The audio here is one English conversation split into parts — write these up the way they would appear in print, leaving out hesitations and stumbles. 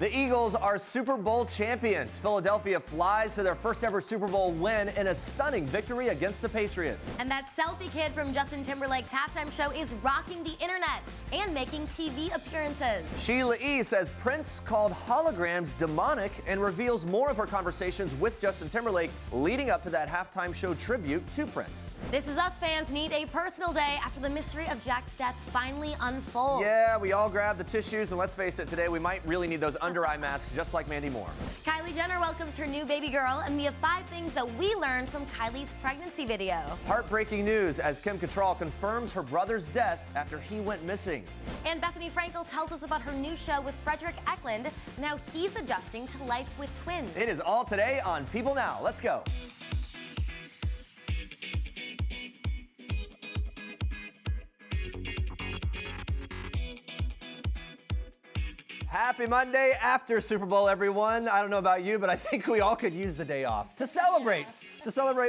The Eagles are Super Bowl champions. Philadelphia flies to their first ever Super Bowl win in a stunning victory against the Patriots. And that selfie kid from Justin Timberlake's halftime show is rocking the internet and making TV appearances. Sheila E. says Prince called holograms demonic and reveals more of her conversations with Justin Timberlake leading up to that halftime show tribute to Prince. This Is Us fans need a personal day after the mystery of Jack's death finally unfolds. Yeah, we all grabbed the tissues, and let's face it, today we might really need those under-eye masks just like Mandy Moore. Kylie Jenner welcomes her new baby girl, and we have 5 things that we learned from Kylie's pregnancy video. Heartbreaking news as Kim Cattrall confirms her brother's death after he went missing. And Bethenny Frankel tells us about her new show with Fredrik and how he's adjusting to life with twins. It is all today on People Now. Let's go. Happy Monday after Super Bowl, everyone. I don't know about you, but I think we all could use the day off to celebrate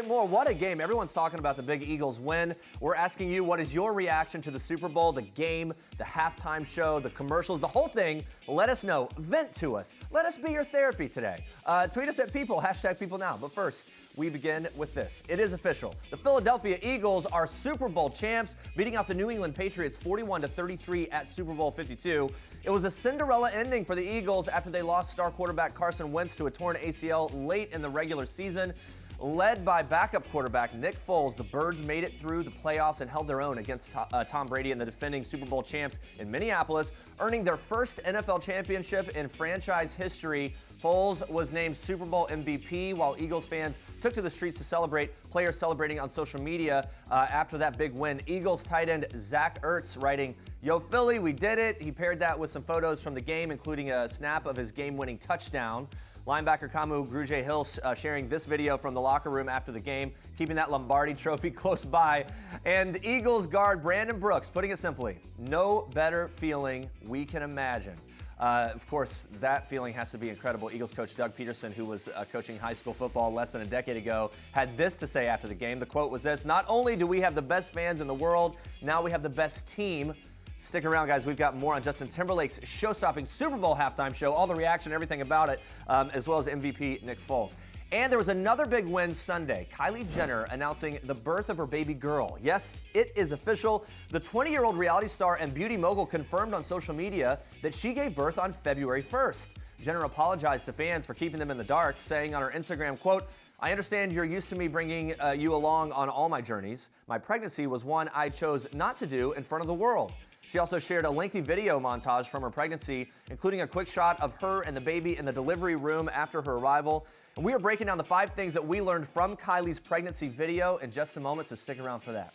more. What a game. Everyone's talking about the big Eagles win. We're asking you, what is your reaction to the Super Bowl, the game, the halftime show, the commercials, the whole thing? Let us know. Vent to us. Let us be your therapy today. Tweet us at People, #PeopleNow. But first, we begin with this. It is official. The Philadelphia Eagles are Super Bowl champs, beating out the New England Patriots 41-33 at Super Bowl 52. It was a Cinderella ending for the Eagles after they lost star quarterback Carson Wentz to a torn ACL late in the regular season. Led by backup quarterback Nick Foles, the Birds made it through the playoffs and held their own against Tom Brady and the defending Super Bowl champs in Minneapolis, earning their first NFL championship in franchise history. Foles was named Super Bowl MVP while Eagles fans took to the streets to celebrate, players celebrating on social media after that big win. Eagles tight end Zach Ertz writing, "Yo, Philly, we did it." He paired that with some photos from the game, including a snap of his game-winning touchdown. Linebacker Kamu Grugier-Hill sharing this video from the locker room after the game, keeping that Lombardi trophy close by. And Eagles guard Brandon Brooks, putting it simply, no better feeling we can imagine. Of course, that feeling has to be incredible. Eagles coach Doug Peterson, who was coaching high school football less than a decade ago, had this to say after the game. The quote was this: "Not only do we have the best fans in the world, now we have the best team." Stick around, guys. We've got more on Justin Timberlake's show-stopping Super Bowl halftime show, all the reaction, everything about it, as well as MVP Nick Foles. And there was another big win Sunday. Kylie Jenner announcing the birth of her baby girl. Yes, it is official. The 20-year-old reality star and beauty mogul confirmed on social media that she gave birth on February 1st. Jenner apologized to fans for keeping them in the dark, saying on her Instagram, quote, "I understand you're used to me bringing you along on all my journeys. My pregnancy was one I chose not to do in front of the world." She also shared a lengthy video montage from her pregnancy, including a quick shot of her and the baby in the delivery room after her arrival. And we are breaking down the 5 things that we learned from Kylie's pregnancy video in just a moment, so stick around for that.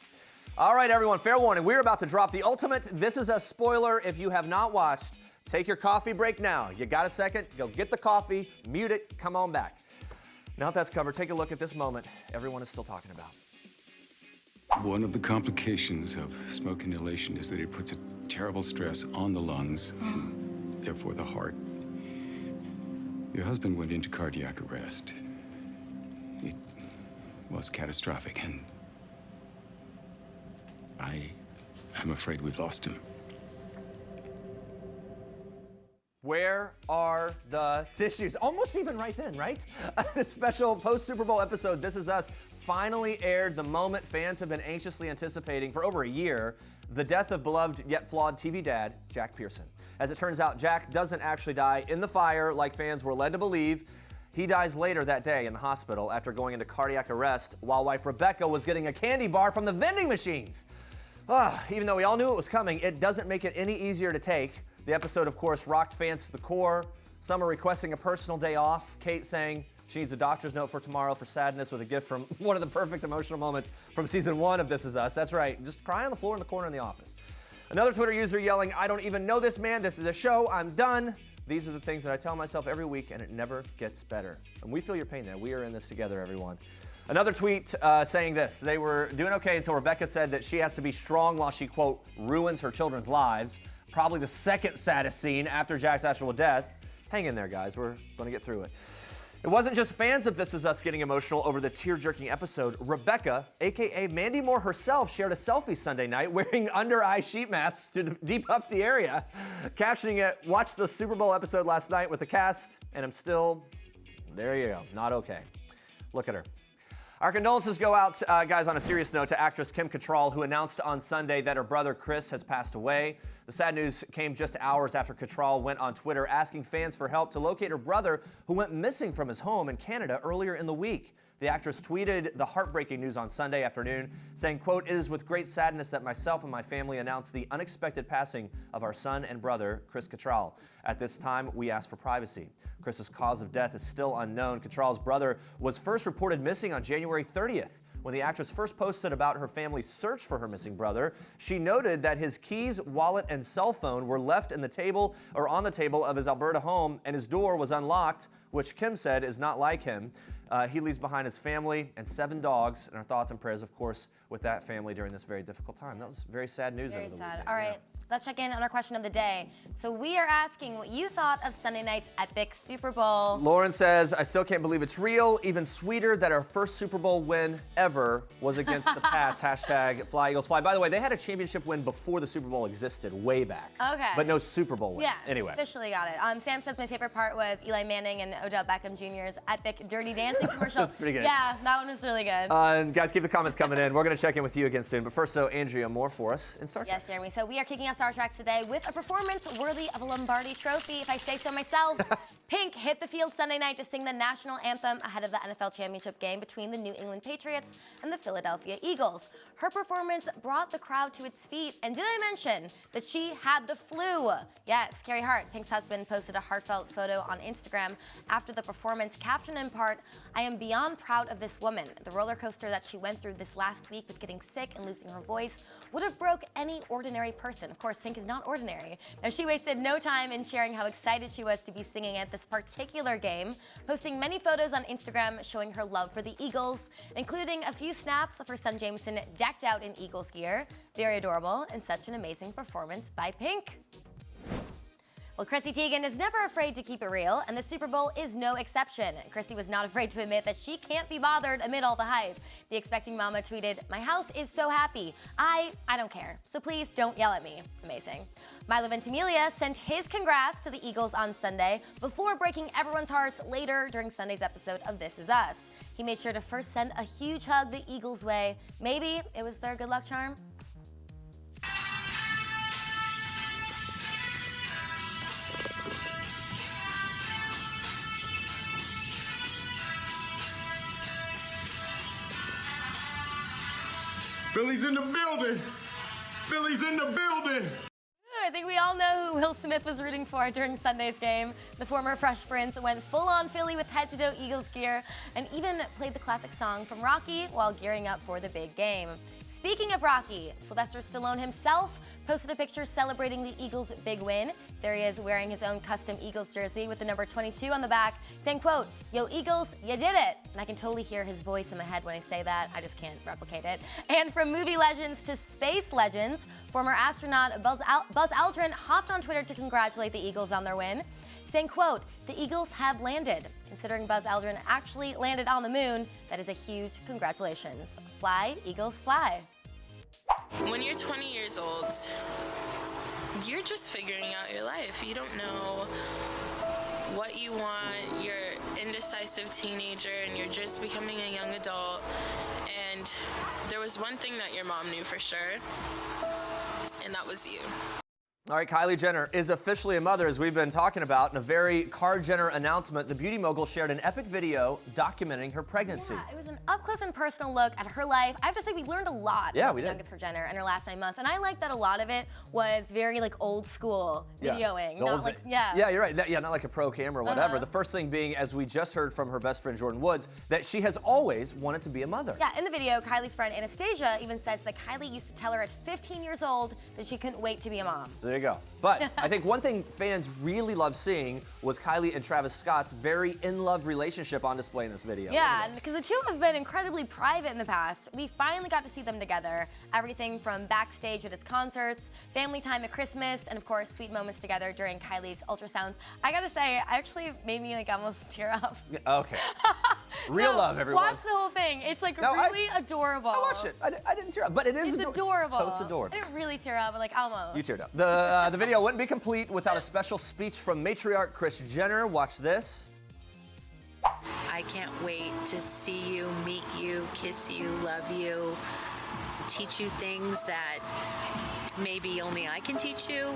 All right, everyone, fair warning. We're about to drop the ultimate This Is Us spoiler. If you have not watched, take your coffee break now. You got a second? Go get the coffee, mute it, come on back. Now that that's covered, take a look at this moment everyone is still talking about. One of the complications of smoke inhalation is that it puts a terrible stress on the lungs and therefore the heart. Your husband went into cardiac arrest. It was catastrophic, and I'm afraid we've lost him. Where are the tissues? Almost even right then, right? A special post-Super Bowl episode, This Is Us, finally aired the moment fans have been anxiously anticipating for over a year, the death of beloved yet flawed TV dad, Jack Pearson. As it turns out, Jack doesn't actually die in the fire like fans were led to believe. He dies later that day in the hospital after going into cardiac arrest while wife Rebecca was getting a candy bar from the vending machines. Even though we all knew it was coming, it doesn't make it any easier to take. The episode, of course, rocked fans to the core. Some are requesting a personal day off. Kate saying she needs a doctor's note for tomorrow for sadness with a gift from one of the perfect emotional moments from season 1 of This Is Us. That's right, just cry on the floor in the corner in the office. Another Twitter user yelling, "I don't even know this man, this is a show, I'm done." These are the things that I tell myself every week, and it never gets better. And we feel your pain there. We are in this together, everyone. Another tweet saying this: they were doing okay until Rebecca said that she has to be strong while she, quote, ruins her children's lives. Probably the second saddest scene after Jack's actual death. Hang in there, guys. We're going to get through it. It wasn't just fans of This Is Us getting emotional over the tear-jerking episode. Rebecca, a.k.a. Mandy Moore herself, shared a selfie Sunday night wearing under-eye sheet masks to depuff the area, captioning it, "Watched the Super Bowl episode last night with the cast, and I'm still, there you go, not okay." Look at her. Our condolences go out, guys, on a serious note, to actress Kim Cattrall, who announced on Sunday that her brother Kris has passed away. The sad news came just hours after Cattrall went on Twitter asking fans for help to locate her brother, who went missing from his home in Canada earlier in the week. The actress tweeted the heartbreaking news on Sunday afternoon, saying, quote, "It is with great sadness that myself and my family announce the unexpected passing of our son and brother, Kris Cattrall. At this time, we ask for privacy. Kris's cause of death is still unknown. Cattrall's brother was first reported missing on January 30th. When the actress first posted about her family's search for her missing brother, she noted that his keys, wallet, and cell phone were left in the table or on the table of his Alberta home, and his door was unlocked, which Kim said is not like him. He leaves behind his family and 7 dogs, and our thoughts and prayers, of course, with that family during this very difficult time." That was very sad news. Very over the sad. weekend. All right, let's check in on our question of the day. So we are asking what you thought of Sunday night's epic Super Bowl. Lauren says, "I still can't believe it's real. Even sweeter that our first Super Bowl win ever was against the Pats." Hashtag Fly Eagles Fly. By the way, they had a championship win before the Super Bowl existed, way back. Okay. But no Super Bowl win. Yeah, Anyway. officially got it. Sam says my favorite part was Eli Manning and Odell Beckham Jr.'s epic Dirty Dancing commercial. That's pretty good. Yeah, that one was really good. And guys, keep the comments coming in. We're going to check in with you again soon. But first, Andrea, more for us in Star Trek. Yes, Jeremy. So we are kicking off Star Trek today with a performance worthy of a Lombardi trophy, if I say so myself. Pink hit the field Sunday night to sing the national anthem ahead of the NFL championship game between the New England Patriots and the Philadelphia Eagles. Her performance brought the crowd to its feet. And did I mention that she had the flu? Yes, Carrie Hart, Pink's husband, posted a heartfelt photo on Instagram after the performance, captioned in part, "I am beyond proud of this woman. The roller coaster that she went through this last week with getting sick and losing her voice would have broke any ordinary person." Of course, Pink is not ordinary. Now, she wasted no time in sharing how excited she was to be singing at this particular game, posting many photos on Instagram showing her love for the Eagles, including a few snaps of her son Jameson decked out in Eagles gear. Very adorable and such an amazing performance by Pink. Well, Chrissy Teigen is never afraid to keep it real, and the Super Bowl is no exception. Chrissy was not afraid to admit that she can't be bothered amid all the hype. The expecting mama tweeted, "My house is so happy. I don't care. So please don't yell at me." Amazing. Milo Ventimiglia sent his congrats to the Eagles on Sunday before breaking everyone's hearts later during Sunday's episode of This Is Us. He made sure to first send a huge hug the Eagles' way. Maybe it was their good luck charm. Philly's in the building. Philly's in the building. I think we all know who Will Smith was rooting for during Sunday's game. The former Fresh Prince went full-on Philly with head-to-toe Eagles gear and even played the classic song from Rocky while gearing up for the big game. Speaking of Rocky, Sylvester Stallone himself posted a picture celebrating the Eagles' big win. There he is wearing his own custom Eagles jersey with the number 22 on the back, saying, quote, "Yo, Eagles, you did it." And I can totally hear his voice in my head when I say that. I just can't replicate it. And from movie legends to space legends, former astronaut Buzz Aldrin hopped on Twitter to congratulate the Eagles on their win, saying, quote, "The Eagles have landed." Considering Buzz Aldrin actually landed on the moon, that is a huge congratulations. Fly, Eagles, fly. When you're 20 years old, you're just figuring out your life. You don't know what you want. You're indecisive teenager and you're just becoming a young adult. And there was one thing that your mom knew for sure, and that was you. All right, Kylie Jenner is officially a mother, as we've been talking about. In a very Jenner announcement, the beauty mogul shared an epic video documenting her pregnancy. Yeah, it was an up-close and personal look at her life. I have to say, we learned a lot about the youngest for Jenner in her last 9 months, and I like that a lot of it was very like old school videoing, not like Yeah, you're right. Not like a pro camera or whatever. The first thing being, as we just heard from her best friend Jordan Woods, that she has always wanted to be a mother. Yeah, in the video, Kylie's friend Anastasia even says that Kylie used to tell her at 15 years old that she couldn't wait to be a mom. So there you go. But I think one thing fans really love seeing was Kylie and Travis Scott's very in-love relationship on display in this video. Yeah, because the two have been incredibly private in the past. We finally got to see them together. Everything from backstage at his concerts, family time at Christmas, and of course, sweet moments together during Kylie's ultrasounds. I gotta say, actually made me like almost tear up. Okay. Real love, everyone. Watch the whole thing. It's like really adorable. I watched it. I didn't tear up, but it is adorable. Totes adorbs. I didn't really tear up, but like almost. You teared up. The video wouldn't be complete without a special speech from matriarch Kris Jenner. Watch this. I can't wait to see you, meet you, kiss you, love you, teach you things that maybe only I can teach you.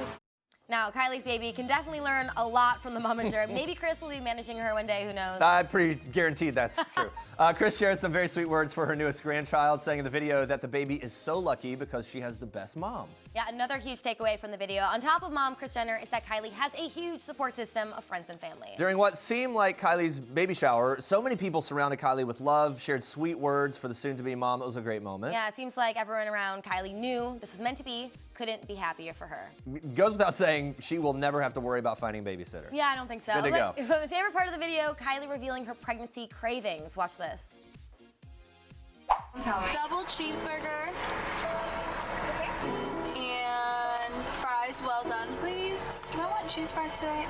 Now, Kylie's baby can definitely learn a lot from the momager. Maybe Kris will be managing her one day, who knows? I'm pretty guaranteed that's true. Kris shares some very sweet words for her newest grandchild, saying in the video that the baby is so lucky because she has the best mom. Yeah, another huge takeaway from the video, on top of mom Kris Jenner, is that Kylie has a huge support system of friends and family. During what seemed like Kylie's baby shower, so many people surrounded Kylie with love, shared sweet words for the soon-to-be mom. It was a great moment. Yeah, it seems like everyone around Kylie knew this was meant to be, couldn't be happier for her. It goes without saying, she will never have to worry about finding a babysitter. Yeah, I don't think so. Good to go. But my favorite part of the video, Kylie revealing her pregnancy cravings. Watch this. Double cheeseburger. And fries, well done, please. Do I want cheese fries today?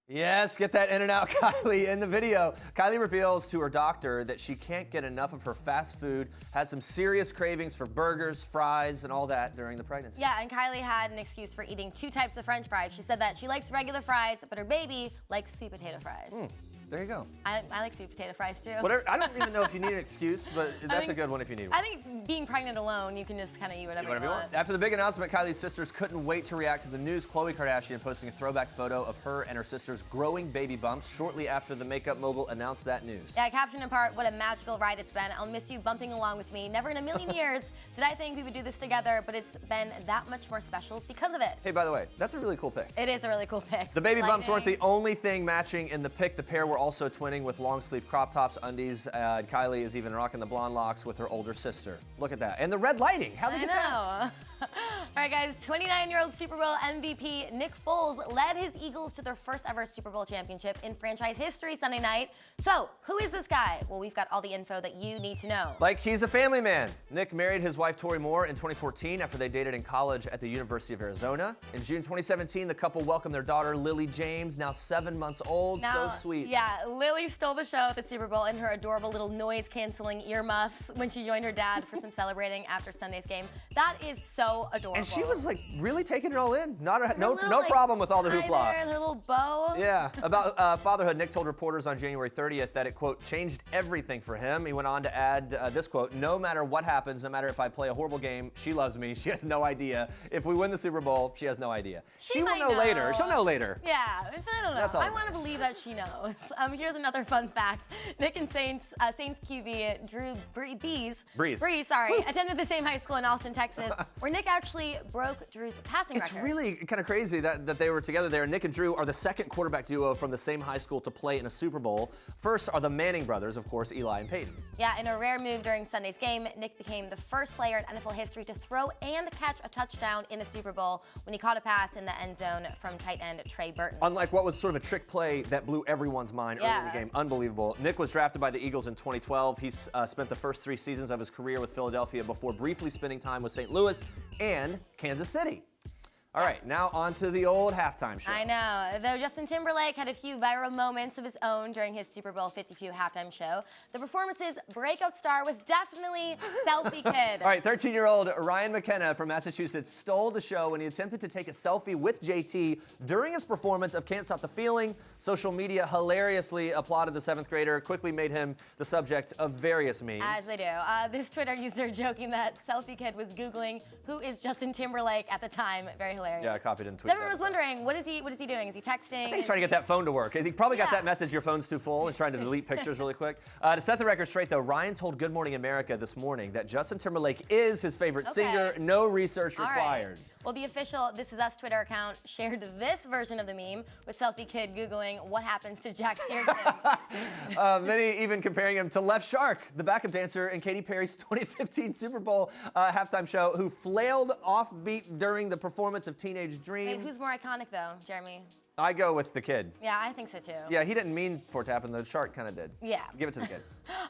Yes, get that in and out, Kylie. In the video, Kylie reveals to her doctor that she can't get enough of her fast food, had some serious cravings for burgers, fries, and all that during the pregnancy. Yeah, and Kylie had an excuse for eating 2 types of French fries. She said that she likes regular fries, but her baby likes sweet potato fries. There you go. I like sweet potato fries too. Whatever. I don't even know if you need an excuse, but that's a good one if you need one. I think being pregnant alone, you can just kind of eat whatever you want. After the big announcement, Kylie's sisters couldn't wait to react to the news. Khloe Kardashian posting a throwback photo of her and her sister's growing baby bumps shortly after the makeup mogul announced that news. Yeah, captioned in part, "What a magical ride it's been. I'll miss you bumping along with me. Never in a million years did I think we would do this together, but it's been that much more special because of it." Hey, by the way, that's a really cool pic. It is a really cool pic. The baby bumps weren't the only thing matching in the pic. The pair were also twinning with long sleeve crop tops, undies. Kylie is even rocking the blonde locks with her older sister. Look at that. And the red lighting. How they get that? All right, guys, 29-year-old Super Bowl MVP Nick Foles led his Eagles to their first ever Super Bowl championship in franchise history Sunday night. So, who is this guy? Well, we've got all the info that you need to know. Like, he's a family man. Nick married his wife Tori Moore in 2014 after they dated in college at the University of Arizona. In June 2017, the couple welcomed their daughter Lily James, now 7 months old. Now, so sweet. Yeah, Lily stole the show at the Super Bowl in her adorable little noise-canceling earmuffs when she joined her dad for some celebrating after Sunday's game. That is so adorable. And she was like really taking it all in. No little, problem with all the hoopla. Her little bow. Yeah. About fatherhood, Nick told reporters on January 30th that it, quote, changed everything for him. He went on to add this quote, "No matter what happens, no matter if I play a horrible game, she loves me. She has no idea. If we win the Super Bowl, she has no idea." She will know later. She'll know later. Yeah, I don't know. That's all I want to believe that she knows. Here's another fun fact. Nick and Saints QB Drew Brees, attended the same high school in Austin, Texas, where Nick actually broke Drew's passing record. It's really kind of crazy that they were together there. Nick and Drew are the second quarterback duo from the same high school to play in a Super Bowl. First are the Manning brothers, of course, Eli and Peyton. Yeah, in a rare move during Sunday's game, Nick became the first player in NFL history to throw and catch a touchdown in a Super Bowl when he caught a pass in the end zone from tight end Trey Burton. Unlike what was sort of a trick play that blew everyone's mind early in the game. Unbelievable. Nick was drafted by the Eagles in 2012. He's spent the first 3 seasons of his career with Philadelphia before briefly spending time with St. Louis and Kansas City. All right, now on to the old halftime show. I know. Though Justin Timberlake had a few viral moments of his own during his Super Bowl 52 halftime show, the performance's breakout star was definitely Selfie Kid. All right, 13-year-old Ryan McKenna from Massachusetts stole the show when he attempted to take a selfie with JT during his performance of Can't Stop the Feeling. Social media hilariously applauded the 7th grader, quickly made him the subject of various memes. As they do. This Twitter user joking that Selfie Kid was Googling who is Justin Timberlake at the time. Very hilarious. Yeah, I copied and tweeted. So everyone was wondering, what is he doing? Is he texting? I think he's trying to get that phone to work. He probably got that message, your phone's too full, and trying to delete pictures really quick. To set the record straight, though, Ryan told Good Morning America this morning that Justin Timberlake is his favorite singer. No research required. Right. Well, the official This Is Us Twitter account shared this version of the meme with Selfie Kid Googling what happens to Jack Pearson. Many even comparing him to Left Shark, the backup dancer in Katy Perry's 2015 Super Bowl halftime show, who flailed offbeat during the performance of of teenage dream. Wait, who's more iconic though, Jeremy? I go with the kid. Yeah, I think so too. Yeah, he didn't mean for it to happen. The shark kind of did. Yeah. Give it to the kid.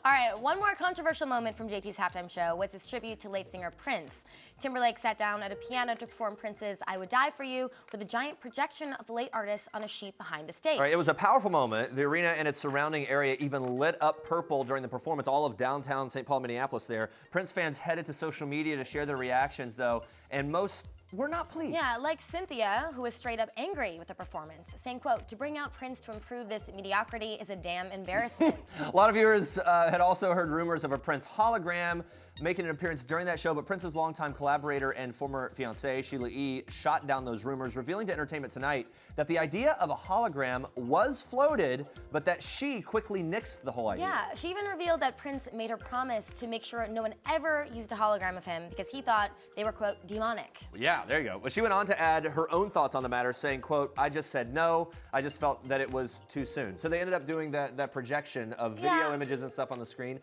All right, one more controversial moment from JT's halftime show was his tribute to late singer Prince. Timberlake sat down at a piano to perform Prince's I Would Die For You with a giant projection of the late artist on a sheet behind the stage. All right, it was a powerful moment. The arena and its surrounding area even lit up purple during the performance, all of downtown St. Paul, Minneapolis there. Prince fans headed to social media to share their reactions, though, and most were not pleased. Yeah, like Cynthia, who was straight up angry with the performance, saying, quote, to bring out Prince to improve this mediocrity is a damn embarrassment. A lot of viewers had also heard rumors of a Prince hologram making an appearance during that show, but Prince's longtime collaborator and former fiancée, Sheila E., shot down those rumors, revealing to Entertainment Tonight that the idea of a hologram was floated, but that she quickly nixed the whole idea. Yeah, she even revealed that Prince made her promise to make sure no one ever used a hologram of him because he thought they were, quote, demonic. Yeah, there you go. But she went on to add her own thoughts on the matter, saying, quote, I just said no. I just felt that it was too soon. So they ended up doing that projection of video images and stuff on the screen.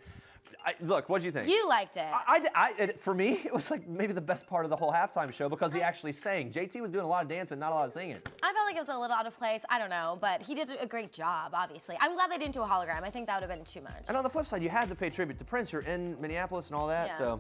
Look, what'd you think? You liked it. For me, it was like maybe the best part of the whole halftime show because he actually sang. JT was doing a lot of dancing, not a lot of singing. I felt like it was a little out of place. I don't know, but he did a great job, obviously. I'm glad they didn't do a hologram. I think that would have been too much. And on the flip side, you had to pay tribute to Prince. You're in Minneapolis and all that, Yeah. so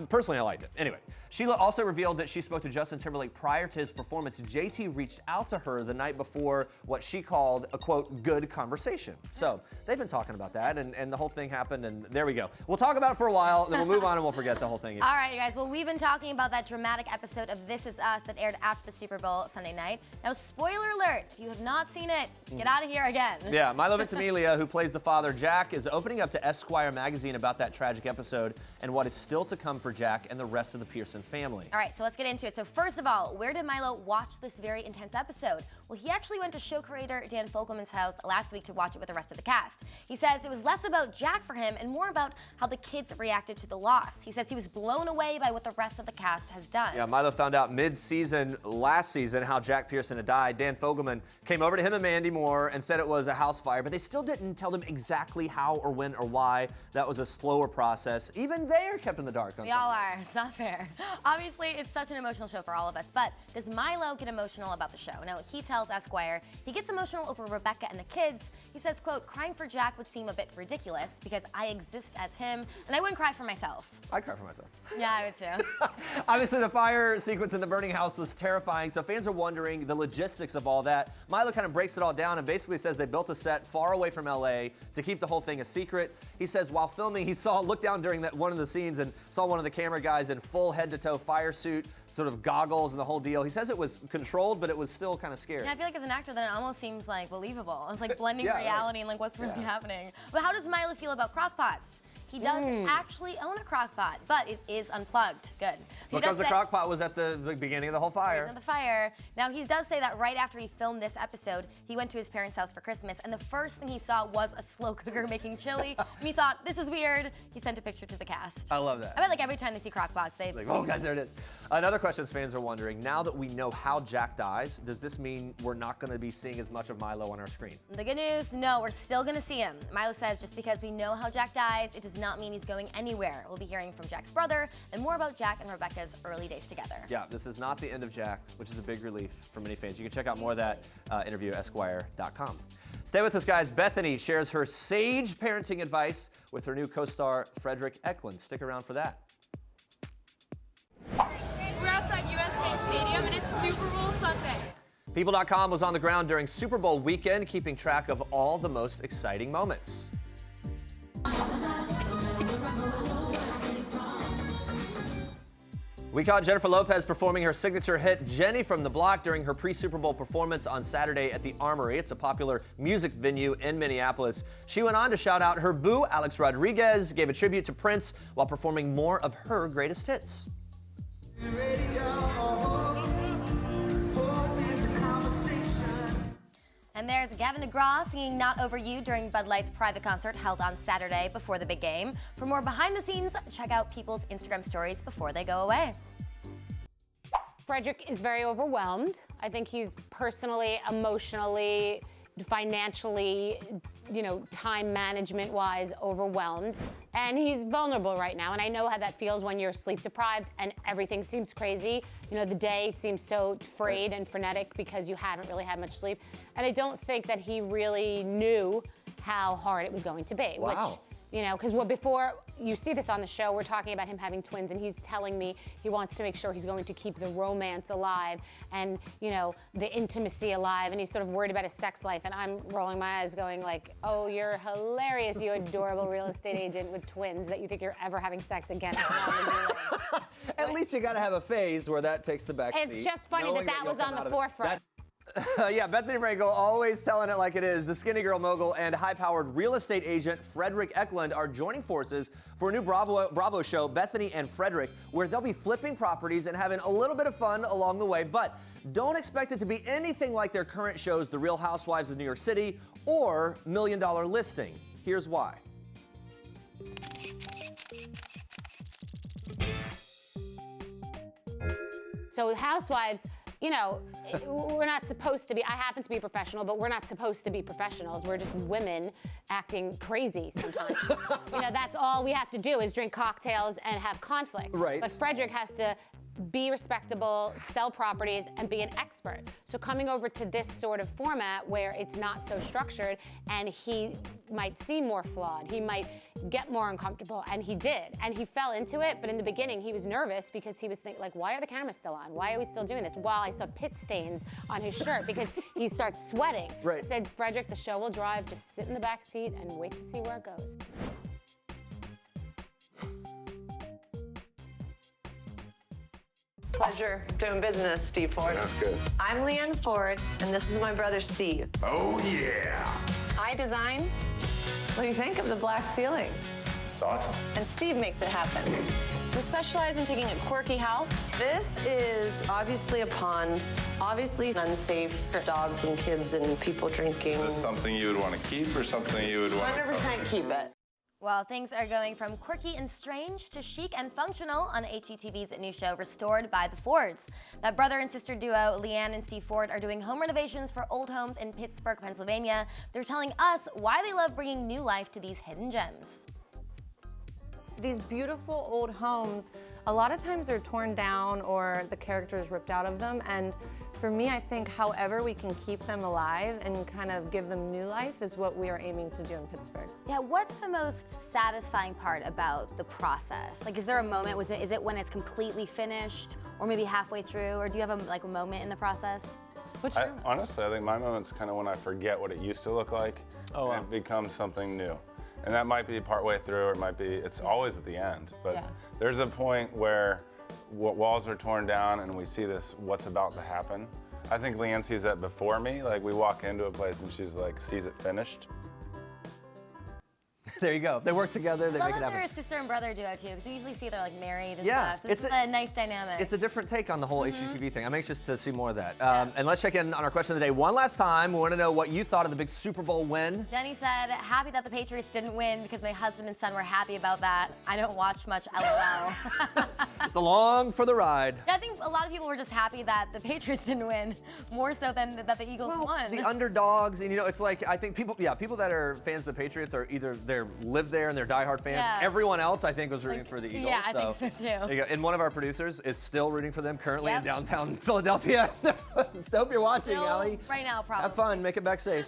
personally, I liked it. Anyway, Sheila also revealed that she spoke to Justin Timberlake prior to his performance. JT reached out to her the night before what she called a, quote, good conversation. So they've been talking about that, and the whole thing happened, and there we go. We'll talk about it for a while, then we'll move on and we'll forget the whole thing. All right, you guys. Well, we've been talking about that dramatic episode of This Is Us that aired after the Super Bowl Sunday night. Now, spoiler alert, if you have not seen it, get out of here again. Yeah, Milo Ventimiglia, who plays the father, Jack, is opening up to Esquire magazine about that tragic episode and what is still to come for Jack and the rest of the Pearson family. All right, so let's get into it. So first of all, where did Milo watch this very intense episode? Well, he actually went to show creator Dan Fogelman's house last week to watch it with the rest of the cast. He says it was less about Jack for him and more about how the kids reacted to the loss. He says he was blown away by what the rest of the cast has done. Yeah, Milo found out mid-season last season how Jack Pearson had died. Dan Fogelman came over to him and Mandy Moore and said it was a house fire, but they still didn't tell them exactly how or when or why. That was a slower process. Even they are kept in the dark on We all are. It's not fair. Obviously, it's such an emotional show for all of us, but does Milo get emotional about the show? Now, he tells Esquire he gets emotional over Rebecca and the kids. He says, quote, crying for Jack would seem a bit ridiculous because I exist as him, and I wouldn't cry for myself. I'd cry for myself. Yeah, I would too. Obviously, the fire sequence in the burning house was terrifying, so fans are wondering the logistics of all that. Milo kind of breaks it all down and basically says they built a set far away from LA to keep the whole thing a secret. He says while filming, he looked down during one of the scenes and saw one of the camera guys in full head-to-toe fire suit, sort of goggles and the whole deal. He says it was controlled, but it was still kind of scary. Yeah, I feel like as an actor, then it almost seems like believable. It's like blending Yeah, reality and like what's really happening. But how does Milo feel about crockpots? He does actually own a crock pot, but it is unplugged. Good. Because the crock pot was at the beginning of the whole fire. Reason the fire. Now, he does say that right after he filmed this episode, he went to his parents' house for Christmas, and the first thing he saw was a slow cooker making chili. And he thought, this is weird. He sent a picture to the cast. I love that. I bet like every time they see crock pots, they... Like, oh, guys, there it is. Another question fans are wondering, now that we know how Jack dies, does this mean we're not going to be seeing as much of Milo on our screen? The good news, no, we're still going to see him. Milo says just because we know how Jack dies, it does not mean he's going anywhere. We'll be hearing from Jack's brother and more about Jack and Rebecca's early days together. Yeah, this is not the end of Jack, which is a big relief for many fans. You can check out more of that interview at Esquire.com. Stay with us, guys. Bethenny shares her sage parenting advice with her new co-star, Fredrik Eklund. Stick around for that. We're outside US Bank Stadium and it's Super Bowl Sunday. People.com was on the ground during Super Bowl weekend, keeping track of all the most exciting moments. We caught Jennifer Lopez performing her signature hit, Jenny from the Block, during her pre-Super Bowl performance on Saturday at the Armory. It's a popular music venue in Minneapolis. She went on to shout out her boo, Alex Rodriguez, gave a tribute to Prince while performing more of her greatest hits. And there's Gavin DeGraw singing Not Over You during Bud Light's private concert held on Saturday before the big game. For more behind the scenes, check out people's Instagram stories before they go away. Fredrik is very overwhelmed. I think he's personally, emotionally financially, time management-wise overwhelmed, and he's vulnerable right now. And I know how that feels when you're sleep deprived and everything seems crazy. The day seems so frayed and frenetic because you haven't really had much sleep. And I don't think that he really knew how hard it was going to be. Wow. Because before you see this on the show, we're talking about him having twins, and he's telling me he wants to make sure he's going to keep the romance alive and, the intimacy alive, and he's sort of worried about his sex life. And I'm rolling my eyes going like, oh, you're hilarious, you adorable real estate agent with twins that you think you're ever having sex again. At least you got to have a phase where that takes the back seat. It's just funny that was on the forefront. Yeah, Bethenny Frankel always telling it like it is. The skinny girl mogul and high-powered real estate agent Fredrik Eklund are joining forces for a new Bravo show, Bethenny and Fredrik, where they'll be flipping properties and having a little bit of fun along the way. But don't expect it to be anything like their current shows, The Real Housewives of New York City or $1 Million Listing. Here's why. So with Housewives, we're not supposed to be, I happen to be a professional, but we're not supposed to be professionals. We're just women acting crazy sometimes. That's all we have to do is drink cocktails and have conflict. Right. But Fredrik has to be respectable, sell properties, and be an expert. So coming over to this sort of format where it's not so structured and he might seem more flawed, he might get more uncomfortable, and he did. And he fell into it, but in the beginning he was nervous because he was thinking, like, why are the cameras still on? Why are we still doing this? While I saw pit stains on his shirt because he starts sweating. Right. I said, Fredrik, the show will drive, just sit in the back seat and wait to see where it goes. Pleasure doing business, Steve Ford. That's good. I'm Leanne Ford, and this is my brother, Steve. Oh, yeah. I design. What do you think of the black ceiling? It's awesome. And Steve makes it happen. We specialize in taking a quirky house. This is obviously a pond, obviously unsafe for dogs and kids and people drinking. Is this something you would want to keep or something you would want to 100% keep it. Well, things are going from quirky and strange to chic and functional on HGTV's new show, Restored by the Fords. That brother and sister duo, Leanne and Steve Ford, are doing home renovations for old homes in Pittsburgh, Pennsylvania. They're telling us why they love bringing new life to these hidden gems. These beautiful old homes, a lot of times they're torn down or the character is ripped out of them. And for me, I think however we can keep them alive and kind of give them new life is what we are aiming to do in Pittsburgh. Yeah, what's the most satisfying part about the process? Like, is there a moment, is it when it's completely finished or maybe halfway through, or do you have a moment in the process? Honestly, I think my moment's kind of when I forget what it used to look like and it becomes something new. And that might be partway through, or it might be, it's always at the end. But there's a point where walls are torn down and we see this, what's about to happen. I think Leanne sees that before me. Like, we walk into a place and she's like, sees it finished. There you go. They work together, they make it happen. They're a sister and brother duo too, because we usually see they're like married and Yeah, stuff. So it's a nice dynamic. It's a different take on the whole HGTV thing. I'm anxious to see more of that. And let's check in on our question of the day one last time. We want to know what you thought of the big Super Bowl win. Jenny said, happy that the Patriots didn't win because my husband and son were happy about that. I don't watch much, LOL. Just along for the ride. Yeah, I think a lot of people were just happy that the Patriots didn't win, more so than that the Eagles won. The underdogs, and it's like, I think people that are fans of the Patriots are either they live there and they're diehard fans. Yeah. Everyone else, I think, was rooting for the Eagles. Yeah, I think so too. There you go. And one of our producers is still rooting for them currently in downtown Philadelphia. Hope you're watching, Allie. Right now, probably. Have fun. Make it back safe.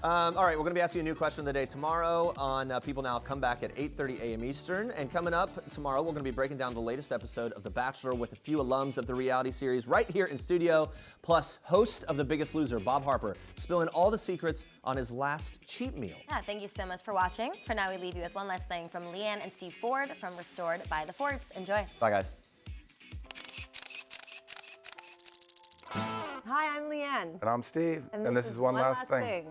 All right, we're going to be asking you a new question of the day tomorrow on People Now. Come back at 8:30 a.m. Eastern. And coming up tomorrow, we're going to be breaking down the latest episode of The Bachelor with a few alums of the reality series right here in studio, plus host of The Biggest Loser, Bob Harper, spilling all the secrets on his last cheat meal. Yeah, thank you so much for watching. For now, we leave you with one last thing from Leanne and Steve Ford from Restored by the Fords. Enjoy. Bye, guys. Hi, I'm Leanne. And I'm Steve. And this is one last thing. thing.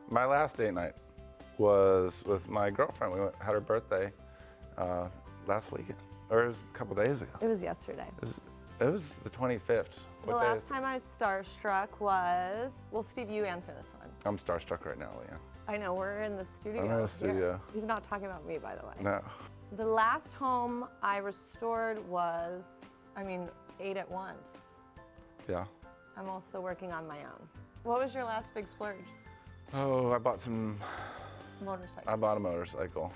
My last date night was with my girlfriend. We had her birthday last weekend, or it was a couple days ago. It was yesterday. It was the 25th. The last time I was starstruck was, well, Steve, you answer this one. I'm starstruck right now, Leanne. I know, we're in the studio. I'm in the studio. Here. He's not talking about me, by the way. No. The last home I restored was, 8 at once. Yeah. I'm also working on my own. What was your last big splurge? Oh, I bought some. Motorcycle. I bought a motorcycle.